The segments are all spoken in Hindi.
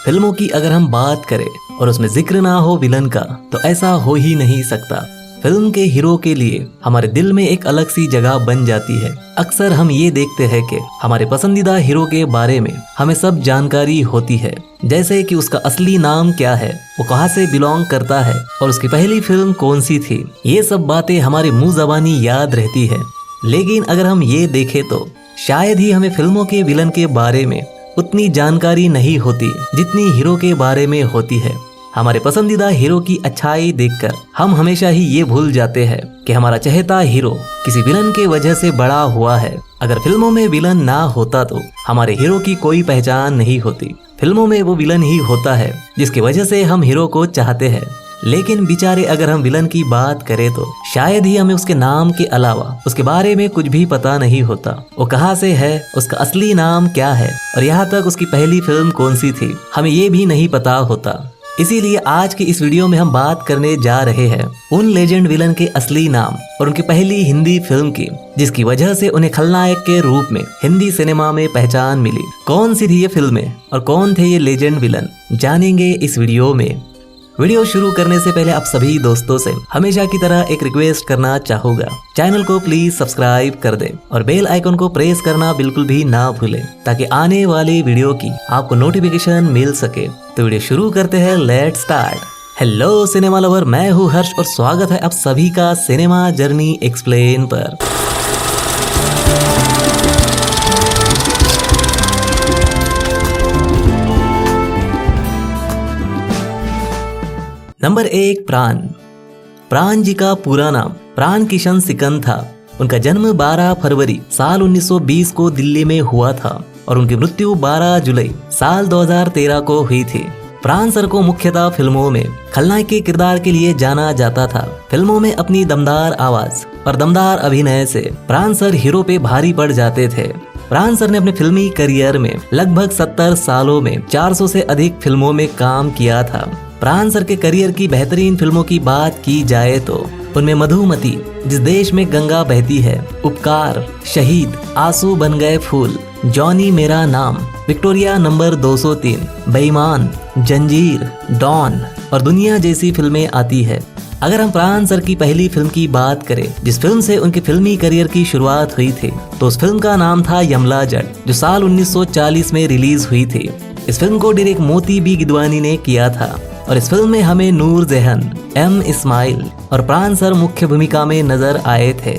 फिल्मों की अगर हम बात करें और उसमें जिक्र ना हो विलन का तो ऐसा हो ही नहीं सकता। फिल्म के हीरो के लिए हमारे दिल में एक अलग सी जगह बन जाती है। अक्सर हम ये देखते हैं कि हमारे पसंदीदा हीरो के बारे में हमें सब जानकारी होती है, जैसे कि उसका असली नाम क्या है, वो कहाँ से बिलोंग करता है और उसकी पहली फिल्म कौन सी थी। ये सब बातें हमारे मुंह ज़बानी याद रहती है। लेकिन अगर हम ये देखें तो शायद ही हमें फिल्मों के विलन के बारे में उतनी जानकारी नहीं होती जितनी हीरो के बारे में होती है। हमारे पसंदीदा हीरो की अच्छाई देखकर हम हमेशा ही ये भूल जाते हैं कि हमारा चहेता हीरो किसी विलन के वजह से बड़ा हुआ है। अगर फिल्मों में विलन ना होता तो हमारे हीरो की कोई पहचान नहीं होती। फिल्मों में वो विलन ही होता है जिसकी वजह से हम हीरो को चाहते हैं। लेकिन बेचारे अगर हम विलन की बात करें तो शायद ही हमें उसके नाम के अलावा उसके बारे में कुछ भी पता नहीं होता। वो कहाँ से है, उसका असली नाम क्या है और यहाँ तक उसकी पहली फिल्म कौन सी थी, हमें ये भी नहीं पता होता। इसीलिए आज के इस वीडियो में हम बात करने जा रहे हैं उन लेजेंड विलन के असली नाम और उनकी पहली हिंदी फिल्म की, जिसकी वजह से उन्हें खलनायक के रूप में हिंदी सिनेमा में पहचान मिली। कौन सी थी ये फिल्में और कौन थे ये लेजेंड विलन, जानेंगे इस वीडियो में। वीडियो शुरू करने से पहले आप सभी दोस्तों से हमेशा की तरह एक रिक्वेस्ट करना चाहूंगा, चैनल को प्लीज सब्सक्राइब कर दें और बेल आइकन को प्रेस करना बिल्कुल भी ना भूलें ताकि आने वाले वीडियो की आपको नोटिफिकेशन मिल सके। तो वीडियो शुरू करते हैं, let's start. Hello cinema lover, मैं हूँ हर्ष और स्वागत है आप सभी का सिनेमा जर्नी एक्सप्लेन पर। नंबर 1, प्राण। प्राण जी का पूरा नाम प्राण किशन सिकंद था। उनका जन्म 12 फरवरी साल 1920 को दिल्ली में हुआ था और उनकी मृत्यु 12 जुलाई साल 2013 को हुई थी। प्राण सर को मुख्यतः फिल्मों में खलनायक के किरदार के लिए जाना जाता था। फिल्मों में अपनी दमदार आवाज और दमदार अभिनय से प्राण सर हीरो पे भारी पड़ जाते थे। प्राण सर ने अपने फिल्मी करियर में लगभग 70 सालों में 400 से अधिक फिल्मों में काम किया था। प्राण सर के करियर की बेहतरीन फिल्मों की बात की जाए तो उनमें मधुमती, जिस देश में गंगा बहती है, उपकार, शहीद, आंसू बन गए फूल, जॉनी मेरा नाम, विक्टोरिया नंबर 203, बेईमान, जंजीर, डॉन और दुनिया जैसी फिल्में आती है। अगर हम प्राण सर की पहली फिल्म की बात करें, जिस फिल्म से उनके फिल्मी करियर की शुरुआत हुई थी, तो उस फिल्म का नाम था यमला जट, जो साल 1940 में रिलीज हुई थी। इस फिल्म को डायरेक्ट मोती बी गिदवानी ने किया था और इस फिल्म में हमें नूर जहान, एम इस्माइल और प्राण सर मुख्य भूमिका में नजर आए थे।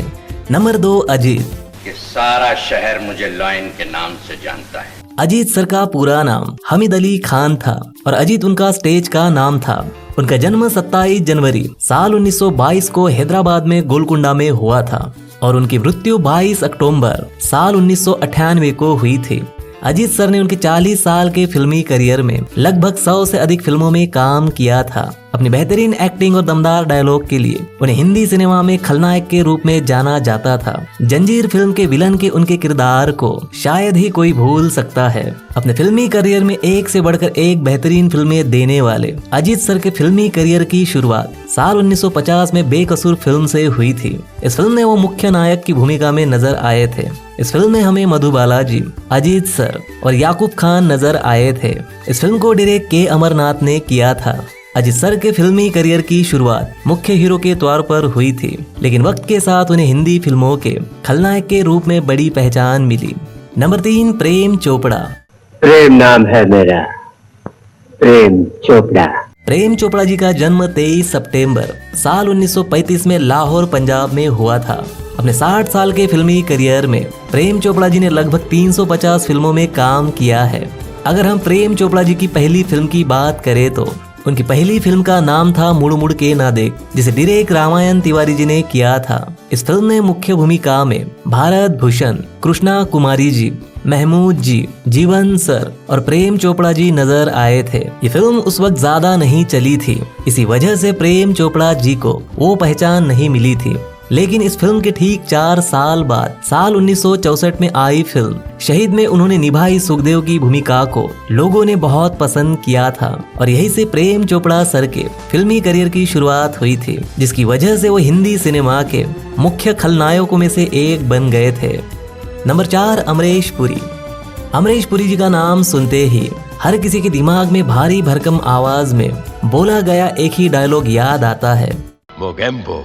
नंबर 2, अजीत। ये सारा शहर मुझे लॉयन के नाम से जानता है। अजीत सर का पूरा नाम हामिद अली खान था और अजीत उनका स्टेज का नाम था। उनका जन्म 27 जनवरी साल 1922 को हैदराबाद में गोलकुंडा में हुआ था और उनकी मृत्यु 22 अक्टूबर साल 1998 को हुई थी। अजीत सर ने उनके 40 साल के फिल्मी करियर में लगभग 100 से अधिक फिल्मों में काम किया था। अपनी बेहतरीन एक्टिंग और दमदार डायलॉग के लिए उन्हें हिंदी सिनेमा में खलनायक के रूप में जाना जाता था। जंजीर फिल्म के विलन के उनके किरदार को शायद ही कोई भूल सकता है। अपने फिल्मी करियर में एक से बढ़कर एक बेहतरीन फिल्में देने वाले अजीत सर के फिल्मी करियर की शुरुआत साल 1950 में बेकसूर फिल्म से हुई थी। इस फिल्म में वो मुख्य नायक की भूमिका में नजर आए थे। इस फिल्म में हमें मधु बालाजी, अजीत सर और याकूब खान नजर आए थे। इस फिल्म को डायरेक्ट के अमरनाथ ने किया था। अजीत सर के फिल्मी करियर की शुरुआत मुख्य हीरो के तौर पर हुई थी, लेकिन वक्त के साथ उन्हें हिंदी फिल्मों के खलनायक के रूप में बड़ी पहचान मिली। नंबर 3, प्रेम चोपड़ा। प्रेम नाम है मेरा, प्रेम चोपड़ा। प्रेम चोपड़ा जी का जन्म 23 सितंबर साल 1935 में लाहौर, पंजाब में हुआ था। अपने 60 साल के फिल्मी करियर में प्रेम चोपड़ा जी ने लगभग 350 फिल्मों में काम किया है। अगर हम प्रेम चोपड़ा जी की पहली फिल्म की बात करें तो उनकी पहली फिल्म का नाम था मुड़ मुड़ के ना देख, जिसे डायरेक्ट रामायण तिवारी जी ने किया था। इस फिल्म में मुख्य भूमिका में भारत भूषण, कृष्णा कुमारी जी, महमूद जी, जीवन सर और प्रेम चोपड़ा जी नजर आए थे। ये फिल्म उस वक्त ज्यादा नहीं चली थी, इसी वजह से प्रेम चोपड़ा जी को वो पहचान नहीं मिली थी। लेकिन इस फिल्म के ठीक 4 साल बाद साल 1964 में आई फिल्म शहीद में उन्होंने निभाई सुखदेव की भूमिका को लोगों ने बहुत पसंद किया था और यही से प्रेम चोपड़ा सर के फिल्मी करियर की शुरुआत हुई थी, जिसकी वजह से वो हिंदी सिनेमा के मुख्य खलनायकों में से एक बन गए थे। नंबर 4, अमरीश पुरी। अमरीश पुरी जी का नाम सुनते ही हर किसी के दिमाग में भारी भरकम आवाज में बोला गया एक ही डायलॉग याद आता है, मोगेम्बो,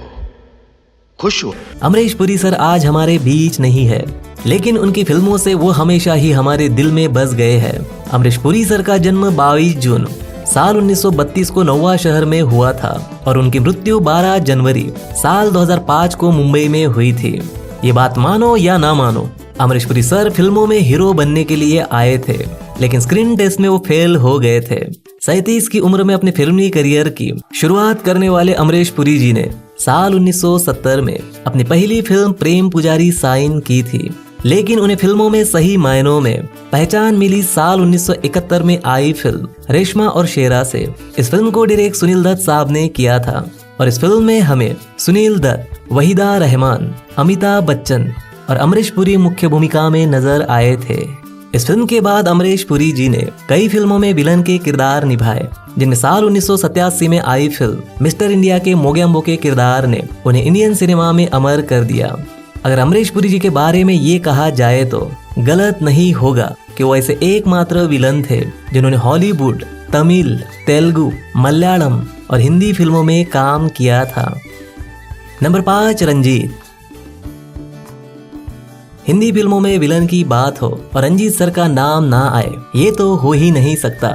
खुश हो। अमरीश पुरी सर आज हमारे बीच नहीं है, लेकिन उनकी फिल्मों से वो हमेशा ही हमारे दिल में बस गए हैं। अमरीश पुरी सर का जन्म 22 जून साल 1932 को नौवा शहर में हुआ था और उनकी मृत्यु 12 जनवरी साल 2005 को मुंबई में हुई थी। ये बात मानो या ना मानो, अमरीश पुरी सर फिल्मों में हीरो बनने के लिए आए थे, लेकिन स्क्रीन टेस्ट में वो फेल हो गए थे। 37 की उम्र में अपने फिल्मी करियर की शुरुआत करने वाले अमरीश पुरी जी ने साल 1970 में अपनी पहली फिल्म प्रेम पुजारी साइन की थी, लेकिन उन्हें फिल्मों में सही मायनों में पहचान मिली साल 1971 में आई फिल्म रेशमा और शेरा से। इस फिल्म को डायरेक्ट सुनील दत्त साहब ने किया था और इस फिल्म में हमें सुनील दत्त, वहीदा रहमान, अमिताभ बच्चन और अमरीश पुरी मुख्य भूमिका में नजर आए थे। इस फिल्म के बाद अमरीश पुरी जी ने कई फिल्मों में विलन के किरदार निभाए, जिनमें साल 1987 में आई फिल्म मिस्टर इंडिया के मोगेम्बो के किरदार ने उन्हें इंडियन सिनेमा में अमर कर दिया। अगर अमरीश पुरी जी के बारे में ये कहा जाए तो गलत नहीं होगा कि वो ऐसे एकमात्र विलन थे जिन्होंने हॉलीवुड, तमिल, तेलुगु, मलयालम और हिंदी फिल्मों में काम किया था। नंबर 5, रंजीत। हिंदी फिल्मों में विलन की बात हो और रंजीत सर का नाम ना आए, ये तो हो ही नहीं सकता।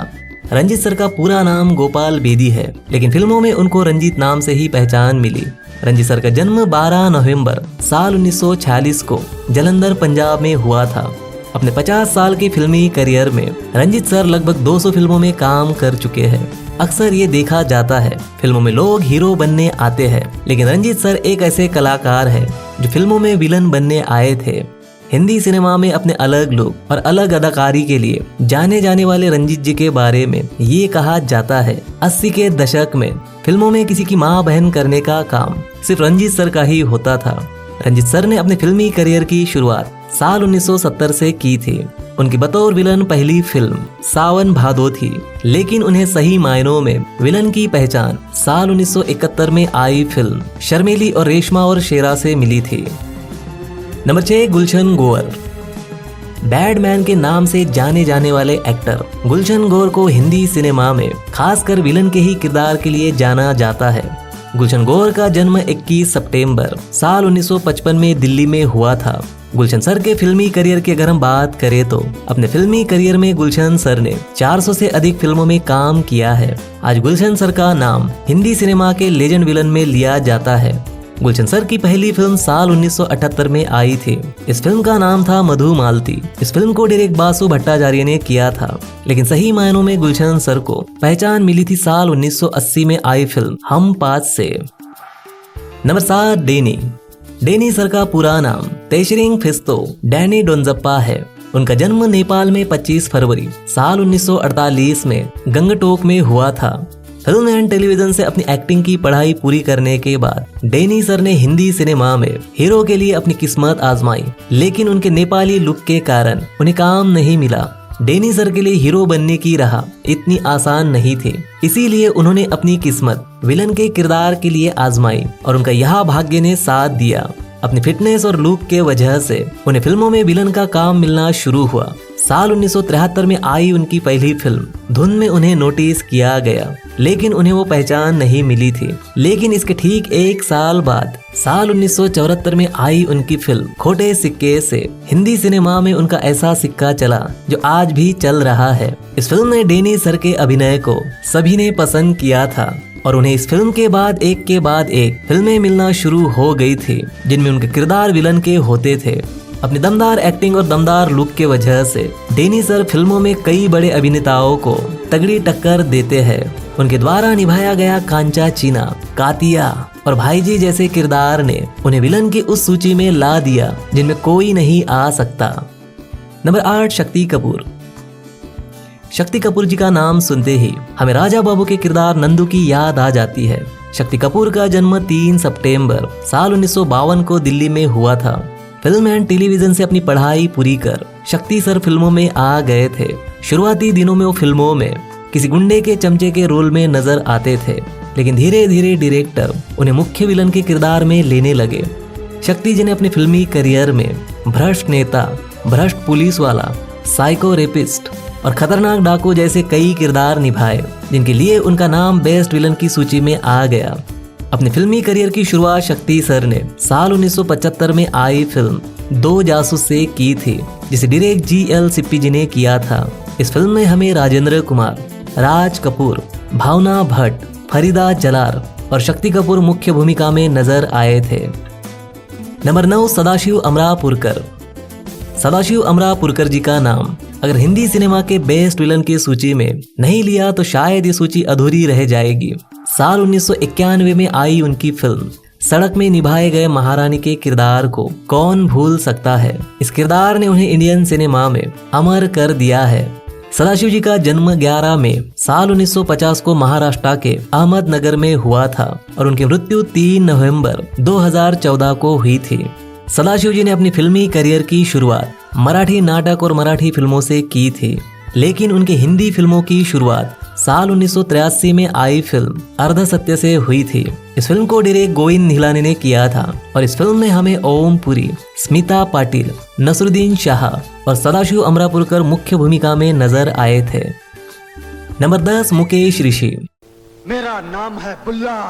रंजीत सर का पूरा नाम गोपाल बेदी है, लेकिन फिल्मों में उनको रंजीत नाम से ही पहचान मिली। रंजीत सर का जन्म 12 नवंबर साल 1946 को जलंधर, पंजाब में हुआ था। अपने 50 साल के फिल्मी करियर में रंजीत सर लगभग 200 फिल्मों में काम कर चुके हैं। अक्सर ये देखा जाता है फिल्मों में लोग हीरो बनने आते हैं, लेकिन रंजीत सर एक ऐसे कलाकार हैं जो फिल्मों में विलन बनने आए थे। हिंदी सिनेमा में अपने अलग लुक और अलग अदाकारी के लिए जाने जाने वाले रंजीत जी के बारे में ये कहा जाता है 80 के दशक में फिल्मों में किसी की माँ बहन करने का काम सिर्फ रंजीत सर का ही होता था। रंजीत सर ने अपने फिल्मी करियर की शुरुआत साल 1970 से की थी। उनकी बतौर विलन पहली फिल्म सावन भादो थी, लेकिन उन्हें सही मायनों में विलन की पहचान साल 1971 में आई फिल्म शर्मेली और रेशमा और शेरा से मिली थी। नंबर 6, गुलशन गौर। बैडमैन के नाम से जाने जाने वाले एक्टर गुलशन गौर को हिंदी सिनेमा में खासकर विलन के ही किरदार के लिए जाना जाता है। गुलशन गौर का जन्म 21 सितंबर साल 1955 में दिल्ली में हुआ था। गुलशन सर के फिल्मी करियर की अगर हम बात करें तो अपने फिल्मी करियर में गुलशन सर ने 400 से अधिक फिल्मों में काम किया है। आज गुलशन सर का नाम हिंदी सिनेमा के लेजेंड विलन में लिया जाता है। गुलशन सर की पहली फिल्म साल 1978 में आई थी। इस फिल्म का नाम था मधुमालती। इस फिल्म को डायरेक्ट बासु भट्टाचार्य ने किया था, लेकिन सही मायनों में गुलशन सर को पहचान मिली थी साल 1980 में आई फिल्म हम 5 से। नंबर 7, डेनी। डेनी सर का पूरा नाम तेशरिंग फिस्तो डैनी डोंजप्पा है। उनका जन्म नेपाल में 25 फरवरी साल 1948 में गंगटोक में हुआ था। फिल्म एंड टेलीविजन से अपनी एक्टिंग की पढ़ाई पूरी करने के बाद डेनी सर ने हिंदी सिनेमा में हीरो के लिए अपनी किस्मत आजमाई, लेकिन उनके नेपाली लुक के कारण उन्हें काम नहीं मिला। डेनी सर के लिए हीरो बनने की राह इतनी आसान नहीं थी, इसीलिए उन्होंने अपनी किस्मत विलन के किरदार के लिए आजमाई और उनका यह भाग्य ने साथ दिया। अपनी फिटनेस और लुक के वजह से उन्हें फिल्मों में विलन का काम मिलना शुरू हुआ। साल 1973 में आई उनकी पहली फिल्म धुन में उन्हें नोटिस किया गया, लेकिन उन्हें वो पहचान नहीं मिली थी। लेकिन इसके ठीक एक साल बाद साल 1974 में आई उनकी फिल्म खोटे सिक्के से हिंदी सिनेमा में उनका ऐसा सिक्का चला जो आज भी चल रहा है। इस फिल्म ने डेनी सर के अभिनय को सभी ने पसंद किया था और उन्हें इस फिल्म के बाद एक फिल्में मिलना शुरू हो गई थी, जिनमें उनके किरदार विलन के होते थे। अपनी दमदार एक्टिंग और दमदार लुक के वजह से डेनी सर फिल्मों में कई बड़े अभिनेताओं को तगड़ी टक्कर देते हैं। उनके द्वारा निभाया गया कांचा चीना, कातिया और भाईजी जैसे किरदार ने उन्हें विलन की उस सूची में ला दिया जिनमें कोई नहीं आ सकता। नंबर 8, शक्ति कपूर। शक्ति कपूर जी का नाम सुनते ही हमें राजा बाबू के किरदार नंदू की याद आ जाती है। शक्ति कपूर का जन्म 3 सितंबर साल 1952 को दिल्ली में हुआ था। फिल्म एंड टेलीविजन से अपनी पढ़ाई पूरी कर शक्ति सर फिल्मों में आ गए थे। शुरुआती दिनों में वो फिल्मों में किसी गुंडे के चमचे के रोल में नजर आते थे, लेकिन धीरे धीरे डायरेक्टर उन्हें मुख्य विलन के किरदार में लेने लगे। शक्ति जी ने अपने फिल्मी करियर में भ्रष्ट नेता, भ्रष्ट पुलिस वाला, साइको रेपिस्ट और खतरनाक डाकू जैसे कई किरदार निभाए, जिनके लिए उनका नाम बेस्ट विलन की सूची में आ गया। अपने फिल्मी करियर की शुरुआत शक्ति सर ने साल 1975 में आई फिल्म दो जासूस से की थी, जिसे डायरेक्ट GL सिप्पी जी ने किया था। इस फिल्म में हमें राजेंद्र कुमार, राज कपूर, भावना भट्ट, फरीदा जलार और शक्ति कपूर मुख्य भूमिका में नजर आए थे। नंबर 9, सदाशिव अमरापुरकर। सदाशिव अमरापुरकर जी का नाम अगर हिंदी सिनेमा के बेस्ट विलन की सूची में नहीं लिया तो शायद ये सूची अधूरी रह जाएगी। साल 1991 में आई उनकी फिल्म सड़क में निभाए गए महारानी के किरदार को कौन भूल सकता है। इस किरदार ने उन्हें इंडियन सिनेमा में अमर कर दिया है। सदाशिव जी का जन्म 11 मई साल 1950 को महाराष्ट्र के अहमदनगर में हुआ था और उनकी मृत्यु 3 नवंबर 2014 को हुई थी। सदाशिव जी ने अपनी फिल्मी करियर की शुरुआत मराठी नाटक और मराठी फिल्मों से की थी, लेकिन उनकी हिंदी फिल्मों की शुरुआत साल 1983 में आई फिल्म अर्ध सत्य से हुई थी। इस फिल्म को डायरेक्ट गोविंद निहलानी ने किया था और इस फिल्म में हमें ओम पुरी, स्मिता पाटिल, नसरुद्दीन शाह और सदाशिव अमरापुरकर मुख्य भूमिका में नजर आए थे। नंबर 10, मुकेश ऋषि। मेरा नाम है बुल्ला,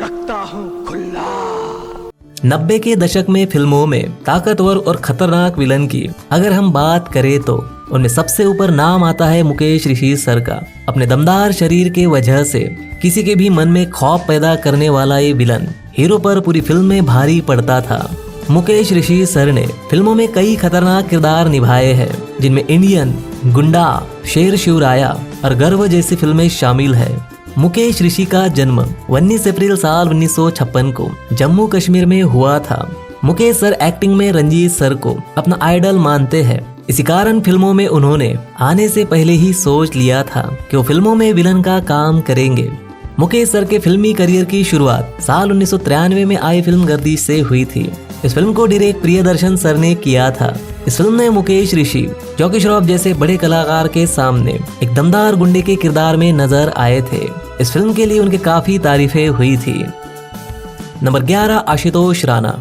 रखता हूँ खुल्ला। 90 के दशक में फिल्मों में ताकतवर और खतरनाक विलन की अगर हम बात करें तो उनमें सबसे ऊपर नाम आता है मुकेश ऋषि सर का। अपने दमदार शरीर के वजह से किसी के भी मन में खौफ पैदा करने वाला ये विलन हीरो पर पूरी फिल्म में भारी पड़ता था। मुकेश ऋषि सर ने फिल्मों में कई खतरनाक किरदार निभाए हैं, जिनमें इंडियन, गुंडा, शेर शिवराया और गर्व जैसी फिल्में शामिल है। मुकेश ऋषि का जन्म 19 अप्रैल साल 1956 को जम्मू कश्मीर में हुआ था। मुकेश सर एक्टिंग में रंजीत सर को अपना आइडल मानते हैं। इसी कारण फिल्मों में उन्होंने आने से पहले ही सोच लिया था कि वो फिल्मों में विलन का काम करेंगे। मुकेश सर के फिल्मी करियर की शुरुआत साल 1993 में आई फिल्म गर्दिश से हुई थी। इस फिल्म को डायरेक्ट प्रियदर्शन सर ने किया था। इस फिल्म में मुकेश ऋषि जॉकी श्रॉफ जैसे बड़े कलाकार के सामने एक दमदार गुंडे के किरदार में नजर आए थे। इस फिल्म के लिए उनके काफी तारीफें हुई थी। नंबर 11, आशुतोष राणा।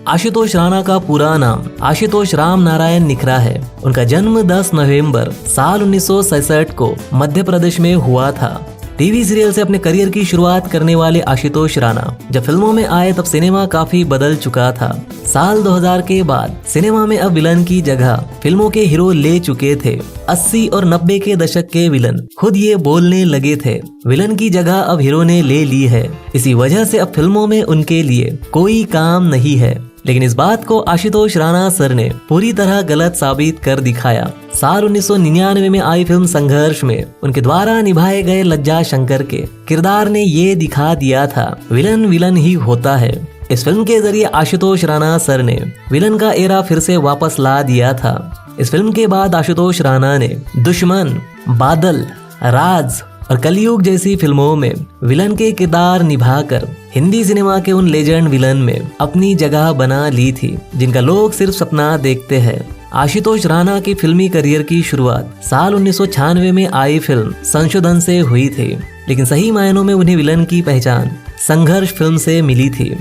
आशुतोष राणा का पूरा नाम आशुतोष राम नारायण निखरा है। उनका जन्म 10 नवंबर साल 1967 को मध्य प्रदेश में हुआ था। टीवी सीरियल से अपने करियर की शुरुआत करने वाले आशुतोष राणा जब फिल्मों में आए तब सिनेमा काफी बदल चुका था। साल 2000 के बाद सिनेमा में अब विलन की जगह फिल्मों के हीरो ले चुके थे। 80 और 90 के दशक के विलन खुद ये बोलने लगे थे, विलन की जगह अब हीरो ने ले ली है। इसी वजह से अब फिल्मों में उनके लिए कोई काम नहीं है। लेकिन इस बात को आशुतोष राणा सर ने पूरी तरह गलत साबित कर दिखाया। साल 1999 में आई फिल्म संघर्ष में उनके द्वारा निभाए गए लज्जा शंकर के किरदार ने ये दिखा दिया था विलन विलन ही होता है। इस फिल्म के जरिए आशुतोष राणा सर ने विलन का एरा फिर से वापस ला दिया था। इस फिल्म के बाद आशुतोष राणा ने दुश्मन, बादल, राज और कलयुग जैसी फिल्मों में विलन के किरदार निभाकर हिंदी सिनेमा के उन लेजेंड विलन में अपनी जगह बना ली थी, जिनका लोग सिर्फ सपना देखते हैं। आशुतोष राणा की फिल्मी करियर की शुरुआत साल 1996 में आई फिल्म संशोधन से हुई थी, लेकिन सही मायनों में उन्हें विलन की पहचान संघर्ष फिल्म से मिली थी।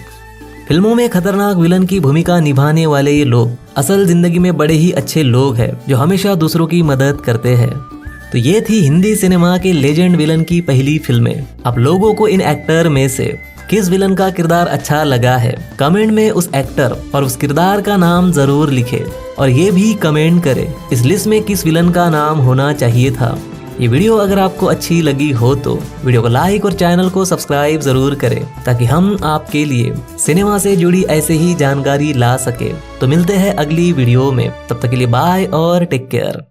फिल्मों में खतरनाक विलन की भूमिका निभाने वाले ये लोग असल जिंदगी में बड़े ही अच्छे लोग हैं, जो हमेशा दूसरों की मदद करते हैं। तो ये थी हिंदी सिनेमा के लेजेंड विलन की पहली फिल्में। आप लोगों को इन एक्टर में से किस विलन का किरदार अच्छा लगा है, कमेंट में उस एक्टर और उस किरदार का नाम जरूर लिखें और ये भी कमेंट करें इस लिस्ट में किस विलन का नाम होना चाहिए था। ये वीडियो अगर आपको अच्छी लगी हो तो वीडियो को लाइक और चैनल को सब्सक्राइब जरूर करें, ताकि हम आपके लिए सिनेमा से जुड़ी ऐसे ही जानकारी ला सके। तो मिलते हैं अगली वीडियो में, तब तक के लिए बाय और टेक केयर।